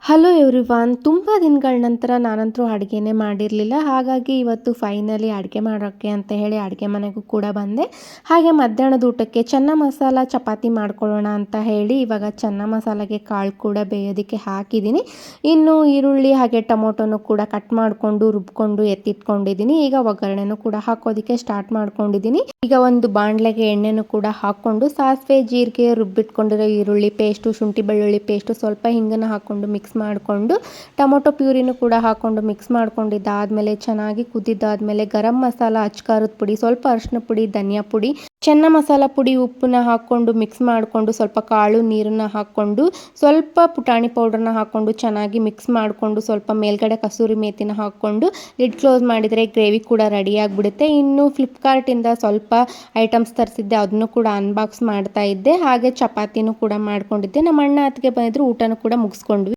Hello everyone, ತುಂಬ ದಿನಗಳ ನಂತರ ನಾನಂತರೂ ಅಡುಗೆನೇ ಮಾಡಿರಲಿಲ್ಲ. ಹಾಗಾಗಿ ಇವತ್ತು ಫೈನಲಿ ಅಡುಗೆ ಮಾಡೋಕ್ಕೆ ಅಂತ ಹೇಳಿ ಅಡುಗೆ ಮನೆಗೂ ಕೂಡ ಬಂದೆ. ಹಾಗೆ ಮಧ್ಯಾಹ್ನದ ಊಟಕ್ಕೆ ಚೆನ್ನ ಮಸಾಲ ಚಪಾತಿ ಮಾಡ್ಕೊಳ್ಳೋಣ ಅಂತ ಹೇಳಿ ಇವಾಗ ಚೆನ್ನ ಮಸಾಲೆಗೆ ಕಾಳು ಕೂಡ ಬೇಯೋದಕ್ಕೆ ಹಾಕಿದ್ದೀನಿ. ಇನ್ನು ಈರುಳ್ಳಿ ಹಾಗೆ ಟೊಮೊಟೊನು ಕೂಡ ಕಟ್ ಮಾಡಿಕೊಂಡು ರುಬ್ಕೊಂಡು ಎತ್ತಿಟ್ಕೊಂಡಿದ್ದೀನಿ. ಈಗ ಒಗ್ಗರಣೆನೂ ಕೂಡ ಹಾಕೋದಕ್ಕೆ ಸ್ಟಾರ್ಟ್ ಮಾಡ್ಕೊಂಡಿದ್ದೀನಿ. ಈಗ ಒಂದು ಬಾಣಲೆಗೆ ಎಣ್ಣೆನೂ ಕೂಡ ಹಾಕ್ಕೊಂಡು ಸಾಸಿವೆ ಜೀರಿಗೆ ರುಬ್ಬಿಟ್ಕೊಂಡಿರೋ ಈರುಳ್ಳಿ ಪೇಸ್ಟು, ಶುಂಠಿ ಬೆಳ್ಳುಳ್ಳಿ ಪೇಸ್ಟು, ಸ್ವಲ್ಪ ಹಿಂಗನ್ನು ಹಾಕ್ಕೊಂಡು ಮಿಕ್ಸ್ ಮಾಡಿಕೊಂಡು ಟೊಮೊಟೊ ಪ್ಯೂರಿನೂ ಕೂಡ ಹಾಕ್ಕೊಂಡು ಮಿಕ್ಸ್ ಮಾಡ್ಕೊಂಡಿದ್ದಾದಮೇಲೆ ಚೆನ್ನಾಗಿ ಕುದ್ದಿದ್ದಾದಮೇಲೆ ಗರಂ ಮಸಾಲ, ಅಚ್ಕಾರದ ಪುಡಿ, ಸ್ವಲ್ಪ ಅರಿಶಿನ ಪುಡಿ, ಧನಿಯಾ ಪುಡಿ, ಚೆನ್ನ ಮಸಾಲ ಪುಡಿ, ಉಪ್ಪನ್ನ ಹಾಕ್ಕೊಂಡು ಮಿಕ್ಸ್ ಮಾಡಿಕೊಂಡು ಸ್ವಲ್ಪ ಕಾಳು ನೀರನ್ನು ಹಾಕ್ಕೊಂಡು ಸ್ವಲ್ಪ ಪುಟಾಣಿ ಪೌಡ್ರನ್ನ ಹಾಕ್ಕೊಂಡು ಚೆನ್ನಾಗಿ ಮಿಕ್ಸ್ ಮಾಡಿಕೊಂಡು ಸ್ವಲ್ಪ ಮೇಲ್ಗಡೆ ಕಸೂರಿ ಮೇಥಿನ ಹಾಕ್ಕೊಂಡು ಲಿಡ್ ಕ್ಲೋಸ್ ಮಾಡಿದರೆ ಗ್ರೇವಿ ಕೂಡ ರೆಡಿ ಆಗಿಬಿಡುತ್ತೆ. ಇನ್ನು ಫ್ಲಿಪ್ಕಾರ್ಟಿಂದ ಸ್ವಲ್ಪ ಐಟಮ್ಸ್ ತರಿಸಿದ್ದೆ, ಅದನ್ನು ಕೂಡ ಅನ್ಬಾಕ್ಸ್ ಮಾಡ್ತಾ ಇದ್ದೆ. ಹಾಗೆ ಚಪಾತಿನೂ ಕೂಡ ಮಾಡ್ಕೊಂಡಿದ್ದೆ. ನಮ್ಮ ಅಣ್ಣ ಅತ್ತಿಗೆ ಬಂದಿದ್ರು, ಊಟನೂ ಕೂಡ ಮುಗಿಸ್ಕೊಂಡ್ವಿ.